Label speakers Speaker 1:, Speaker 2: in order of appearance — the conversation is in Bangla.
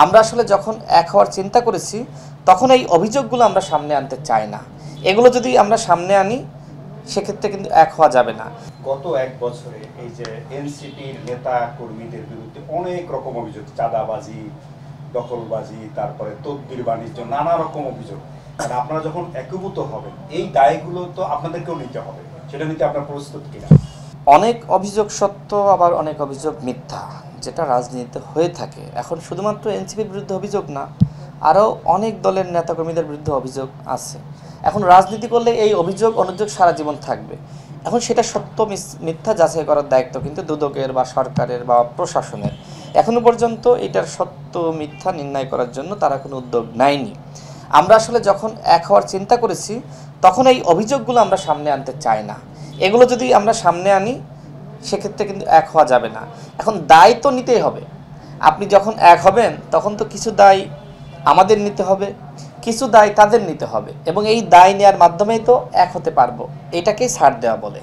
Speaker 1: আমরা আসলে যখন এক হওয়ার চিন্তা করেছি তখন এই অভিযোগগুলো আমরা সামনে আনতে চাই না। এগুলো যদি আমরা সামনে আনি সেক্ষেত্রে কিন্তু এক হওয়া যাবে না।
Speaker 2: গত এক বছরে এই যে এনসিপির নেতা কর্মীদের বিরুদ্ধে অনেক রকম অভিযোগ, চাঁদাবাজি, দখলবাজি, তারপরে তদবির বাণিজ্য, নানা রকম অভিযোগ। আর আপনারা যখন একীভূত হবেন এই দায়গুলো তো আপনাদেরকেও নিতে হবে, সেটা নিতে আপনার প্রস্তুত কিনা?
Speaker 1: অনেক অভিযোগ সত্য, আবার অনেক অভিযোগ মিথ্যা, যেটা রাজনীতিতে হয়ে থাকে। এখন শুধুমাত্র এনসিপির বিরুদ্ধে অভিযোগ না, আরও অনেক দলের নেতাকর্মীদের বিরুদ্ধে অভিযোগ আছে। এখন রাজনীতি করলে এই অভিযোগ অনুযোগ সারা জীবন থাকবে। এখন সেটা সত্য মিথ্যা যাচাই করার দায়িত্ব কিন্তু দুদকের বা সরকারের বা প্রশাসনের। এখনও পর্যন্ত এটার সত্য মিথ্যা নির্ণয় করার জন্য তারা কোনো উদ্যোগ নেয়নি। আমরা আসলে যখন এক হওয়ার চিন্তা করেছি তখন এই অভিযোগগুলো আমরা সামনে আনতে চাই না। এগুলো যদি আমরা সামনে আনি সেক্ষেত্রে কিন্তু এক হওয়া যাবে না। এখন দায় তো নিতেই হবে। আপনি যখন এক হবেন তখন তো কিছু দায় আমাদের নিতে হবে, কিছু দায় তাদের নিতে হবে, এবং এই দায় নেওয়ার মাধ্যমেই তো এক হতে পারবো। এটাকেই ছাড় দেওয়া বলে।